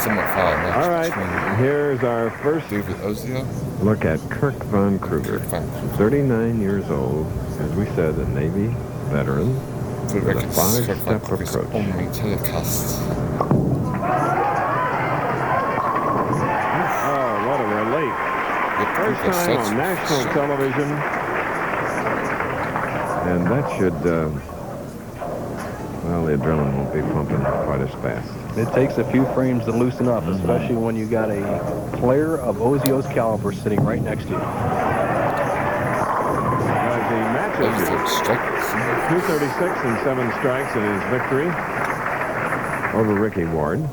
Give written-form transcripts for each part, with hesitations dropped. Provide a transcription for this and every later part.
somewhat far match. All right, here's our first David Ozio. Look at Kirk von Krueger, 39 years old, as we said, a Navy veteran, with a 5-step approach. Only telecast. Oh, what a relief. First time on national television. And that should, well, the adrenaline won't be pumping quite as fast. It takes a few frames to loosen up, especially when you got a player of Ozio's caliber sitting right next to you. As he matches 236 and 7 strikes in his victory over Ricky Ward.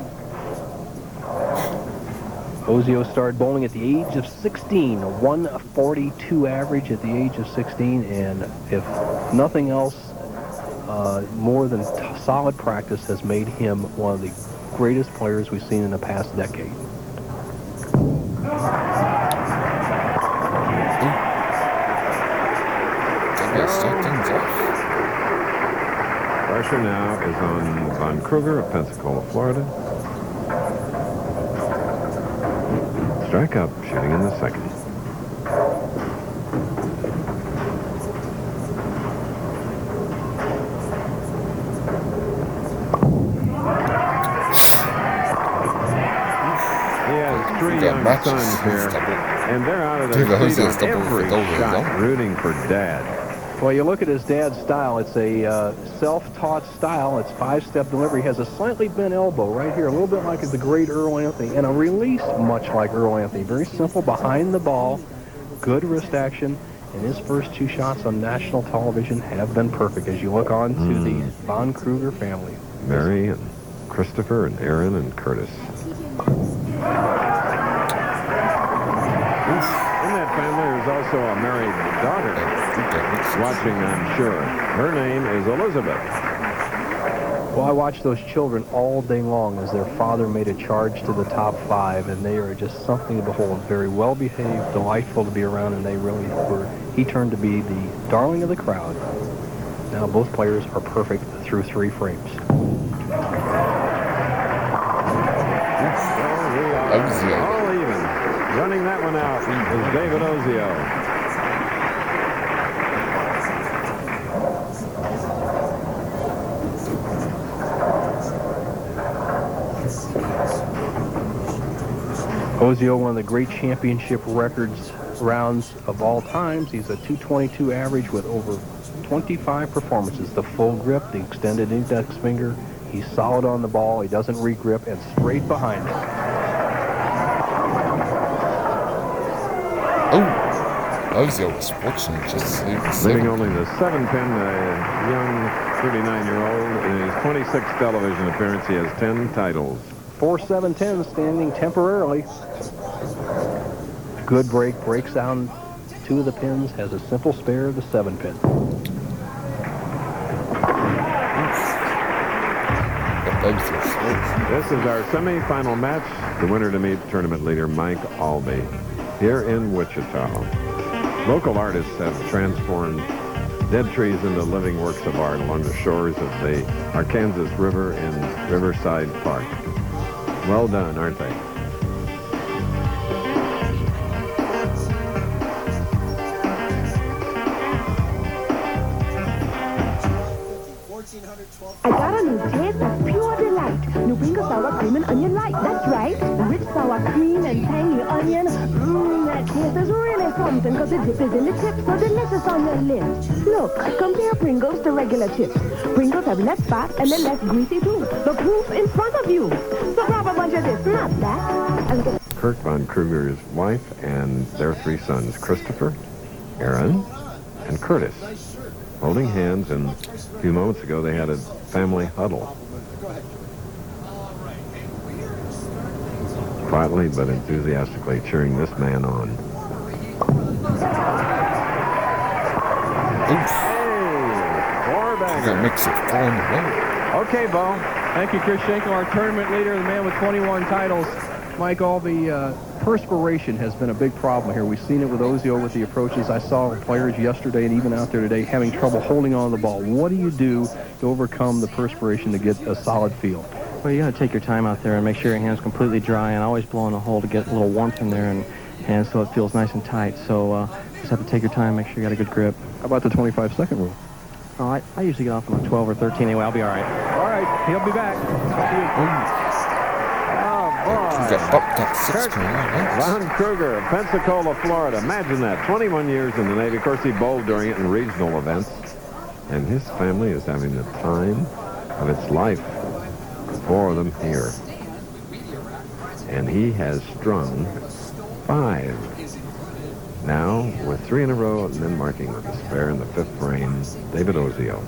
Ozio started bowling at the age of 16, a 142 average at the age of 16, and if nothing else, more than solid practice has made him one of the greatest players we've seen in the past decade. Pressure now is on von Krueger of Pensacola, Florida. Strike up, shooting in the second. He has 3 young sons here, and they're out of their seat on every shot, rooting for Dad. Well, you look at his dad's style. It's a self-taught style. It's 5-step delivery. Has a slightly bent elbow right here, a little bit like the great Earl Anthony, and a release much like Earl Anthony. Very simple behind the ball, good wrist action, and his first 2 shots on national television have been perfect as you look on to the von Krueger family. Mary and Christopher and Aaron and Curtis. In that family, there's also a married daughter watching, I'm sure. Her name is Elizabeth. Well, I watched those children all day long as their father made a charge to the top 5, and they are just something to behold. Very well behaved, delightful to be around, and they really were. He turned to be the darling of the crowd. Now both players are perfect through 3 frames. Ozio. All even. Running that one out is David Ozio. Ozio, one of the great championship records rounds of all times. He's a 222 average with over 25 performances. The full grip, the extended index finger. He's solid on the ball. He doesn't re-grip, and straight behind it. Oh, Ozio was fortunate just to leaving only the 7-pin, a young 39-year-old. In his 26th television appearance, he has 10 titles. 4 7-10 standing temporarily. Good break, breaks down 2 of the pins, has a simple spare, the 7-pin. This is our semi-final match. The winner to meet tournament leader Mike Albee here in Wichita. Local artists have transformed dead trees into living works of art along the shores of the Arkansas River in Riverside Park. Well done, aren't they? I got a new taste of pure delight. New Pringles sour cream and onion light. That's right. Rich sour cream and tangy onion. That taste is really something because the dip is in the chips, so delicious on your lips. Look, compare Pringles to regular chips. Pringles have less fat and they're less greasy too. The proof in front of you. So grab a bunch of this, not that. And get Kirk von Krueger's wife and their 3 sons, Christopher, Aaron, and Curtis, holding hands, and a few moments ago they had a family huddle. Quietly but enthusiastically cheering this man on. Oof. Hey, 4-bagger. Makes it 4-1. Okay, Bo. Thank you, Chris Schenkel, our tournament leader, the man with 21 titles. Mike, all the perspiration has been a big problem here. We've seen it with Ozio with the approaches. I saw players yesterday and even out there today having trouble holding on to the ball. What do you do to overcome the perspiration to get a solid feel? Well, you got to take your time out there and make sure your hand's completely dry, and always blow in the hole to get a little warmth in there, and so it feels nice and tight. So just have to take your time, make sure you got a good grip. How about the 25-second rule? Oh, I usually get off on a 12 or 13 anyway. I'll be all right. All right, he'll be back. He got bumped up 6 points. Von Krueger of Pensacola, Florida. Imagine that. 21 years in the Navy. Of course, he bowled during it in regional events. And his family is having the time of its life for them here. And he has strung 5. Now, with 3 in a row and then marking with a spare in the 5th frame, David Ozio.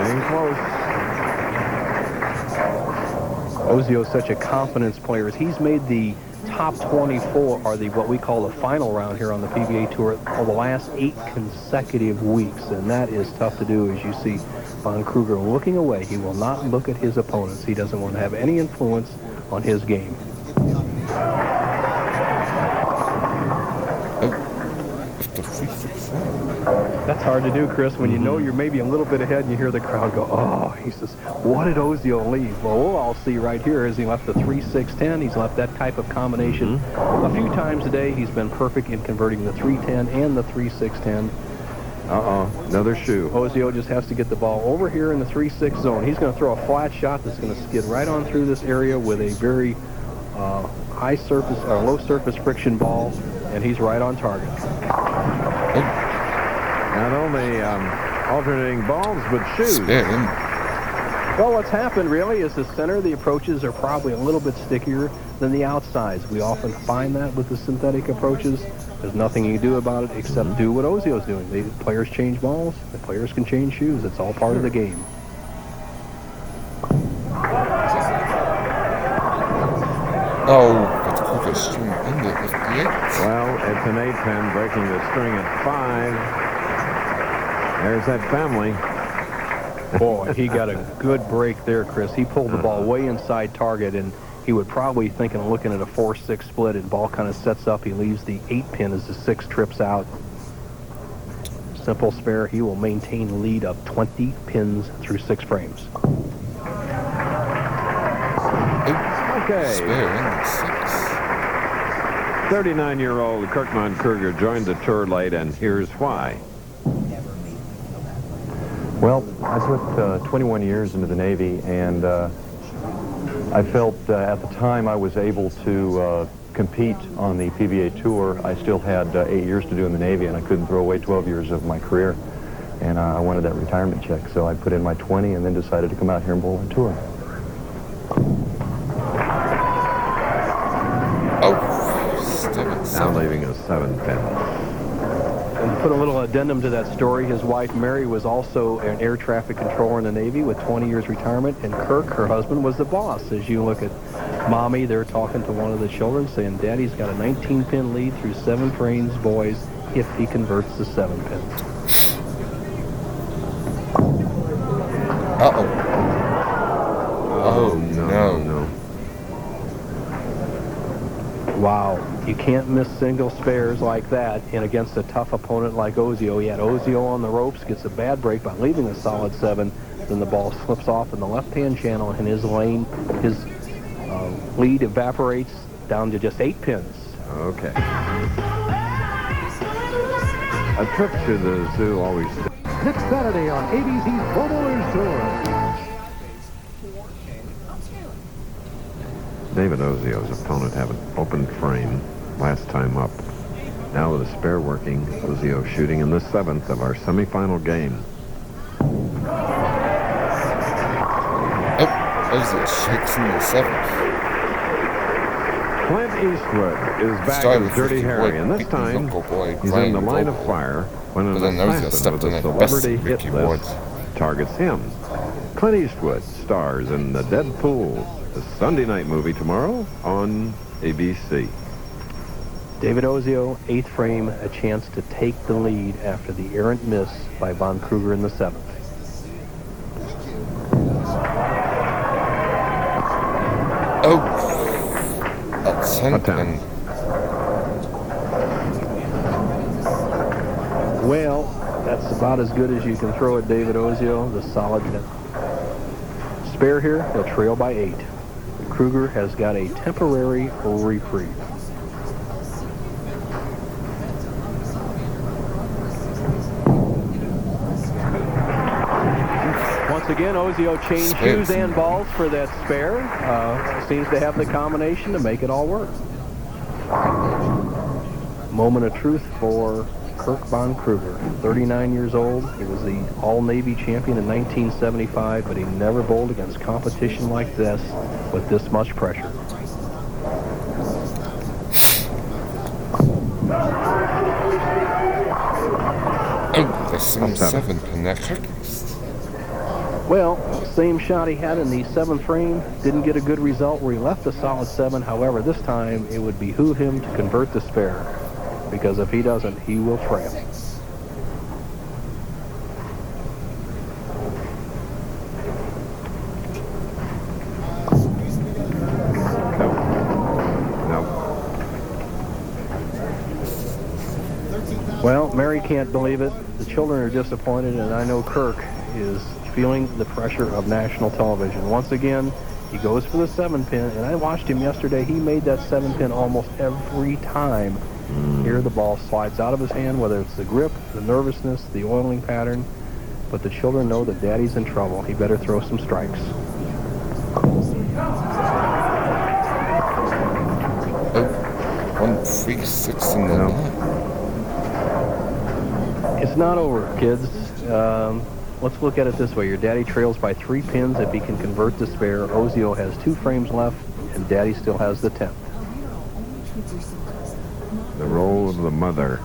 Getting close. Ozio's such a confidence player. He's made the top 24, or the what we call the final round here on the PBA Tour, for the last 8 consecutive weeks, and that is tough to do. As you see Von Krueger looking away, he will not look at his opponents. He doesn't want to have any influence on his game. That's hard to do, Chris, when you know you're maybe a little bit ahead and you hear the crowd go, oh, he says, what did Ozio leave? Well, we'll all see right here as he left the 3-6-10. He's left that type of combination a few times today. He's been perfect in converting the 3-10 and the 3-6-10. Uh-oh, another shoe. Ozio just has to get the ball over here in the 3-6 zone. He's going to throw a flat shot that's going to skid right on through this area with a very high surface, or low surface friction ball, and he's right on target. Not only alternating balls, but shoes. Spin. Well, what's happened really is the center of the approaches are probably a little bit stickier than the outsides. We often find that with the synthetic approaches. There's nothing you can do about it except do what Ozio's doing. The players change balls. The players can change shoes. It's all part of the game. Oh, but Krueger string ended with the 8. Well, it's an 8-pin breaking the string at 5. There's that family. Boy, he got a good break there, Chris. He pulled the ball way inside target, and he would probably thinking of looking at a 4-6 split, and ball kind of sets up. He leaves the 8-pin as the 6 trips out. Simple spare. He will maintain a lead of 20 pins through 6 frames. Okay. Spare in 6. 39-year-old Kirk Von Krueger joined the tour late, and here's why. Well, I spent 21 years into the Navy, and I felt at the time I was able to compete on the PBA Tour. I still had 8 years to do in the Navy, and I couldn't throw away 12 years of my career. And I wanted that retirement check, so I put in my 20 and then decided to come out here and bowl on tour. Oh, still at Now 7. leaving a 7-pin. And to put a little addendum to that story, his wife Mary was also an air traffic controller in the Navy with 20 years retirement, and Kirk, her husband, was the boss. As you look at Mommy, they're talking to one of the children saying, Daddy's got a 19-pin lead through 7 frames, boys, if he converts the 7-pin. Uh-oh. Oh, no. Wow, you can't miss single spares like that, and against a tough opponent like Ozio. He had Ozio on the ropes, gets a bad break by leaving a solid 7, then the ball slips off in the left-hand channel, and his lane, his lead evaporates down to just 8 pins. Okay. A trip to the zoo always... Next Saturday on ABC's Pro Bowlers Tour. David Ozio's opponent had an open frame last time up. Now with a spare working, Ozio shooting in the 7th of our semifinal game. Oh, Ozio shakes in the 7th. Clint Eastwood is back Started as with Dirty 50 Harry, boy, and this beating time Uncle Boy, he's in Brian the line of Vogel. fire when But an then Ozio assassin stepped with in a at the best celebrity hit Ricky list Woods. targets him. Clint Eastwood stars in The Dead Pool, a Sunday night movie tomorrow on ABC. David Ozio, 8th frame, a chance to take the lead after the errant miss by Von Krueger in the 7th. Oh, at 10 A 10. pin. Well, that's about as good as you can throw at David Ozio. The solid spare here, he'll trail by 8. Krueger has got a temporary reprieve. Once again, Ozio changed shoes and balls for that spare. Seems to have the combination to make it all work. Moment of truth for Kirk von Krueger, 39 years old. He was the All-Navy champion in 1975, but he never bowled against competition like this with this much pressure. Oh, the same 7-pin that Kirk. Well, same shot he had in the 7th frame. Didn't get a good result where he left a solid 7. However, this time it would behoove him to convert the spare, because if he doesn't, he will trail. Well, Mary can't believe it. The children are disappointed, and I know Kirk is feeling the pressure of national television. Once again, he goes for the 7-pin, and I watched him yesterday. He made that 7-pin almost every time. Here the ball slides out of his hand, whether it's the grip, the nervousness, the oiling pattern. But the children know that Daddy's in trouble. He better throw some strikes. Oh, 1-3-6 in the net. It's not over, kids. Let's look at it this way. Your daddy trails by 3 pins if he can convert the spare. Ozio has 2 frames left, and Daddy still has the 10th. The role of the mother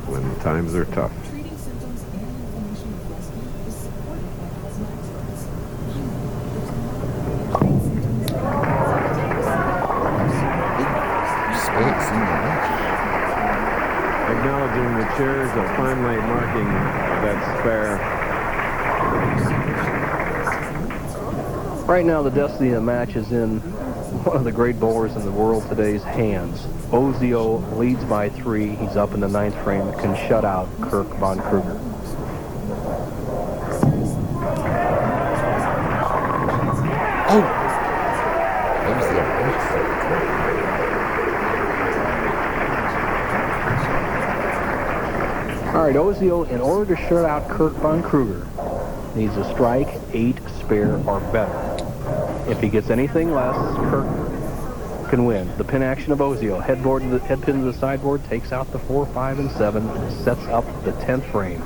when times are tough. Acknowledging the cheers of finally marking that spare. Right now, the destiny of the match is in one of the great bowlers in the world today's hands. Ozio leads by 3. He's up in the 9th frame. Can shut out Kirk von Krueger. Oh! That was the All right, Ozio, in order to shut out Kirk von Krueger, needs a strike, 8, spare, or better. If he gets anything less, Kirk can win. The pin action of Ozio, head pin to the sideboard, takes out the 4, 5, and 7, and sets up the 10th frame.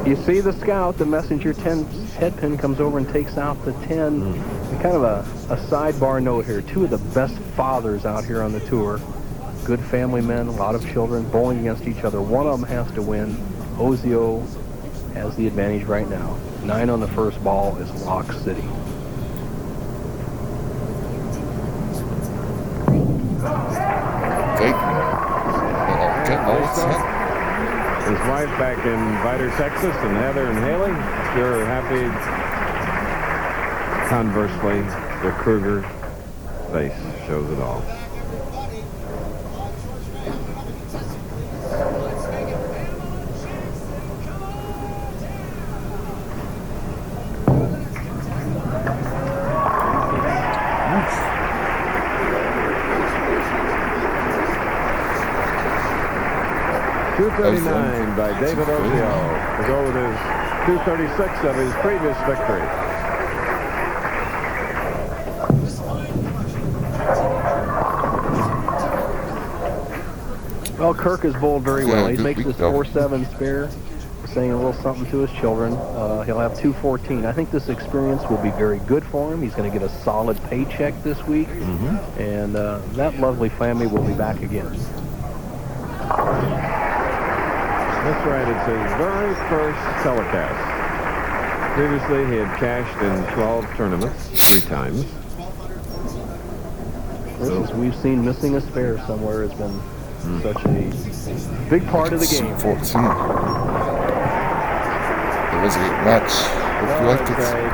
You see the scout, the messenger 10 head pin comes over and takes out the 10. Kind of a sidebar note here. 2 of the best fathers out here on the tour. Good family men, a lot of children bowling against each other. One of them has to win. Ozio has the advantage right now. 9 on the first ball is Lock City. Get all set. His wife back in Vidor, Texas, and Heather and Haley, sure happy. Conversely, the Krueger face shows it all. .239 by David Ozio to go with his .236 of his previous victory. Well, Kirk has bowled very well. He makes this though. 4-7 spare, saying a little something to his children. He'll have 214. I think this experience will be very good for him. He's going to get a solid paycheck this week, and that lovely family will be back again. That's right, it's his very first telecast. Previously, he had cashed in 12 tournaments 3 times. As we've seen, missing a spare somewhere has been such a big part of the game. 14. It was a great match. Hope you liked it.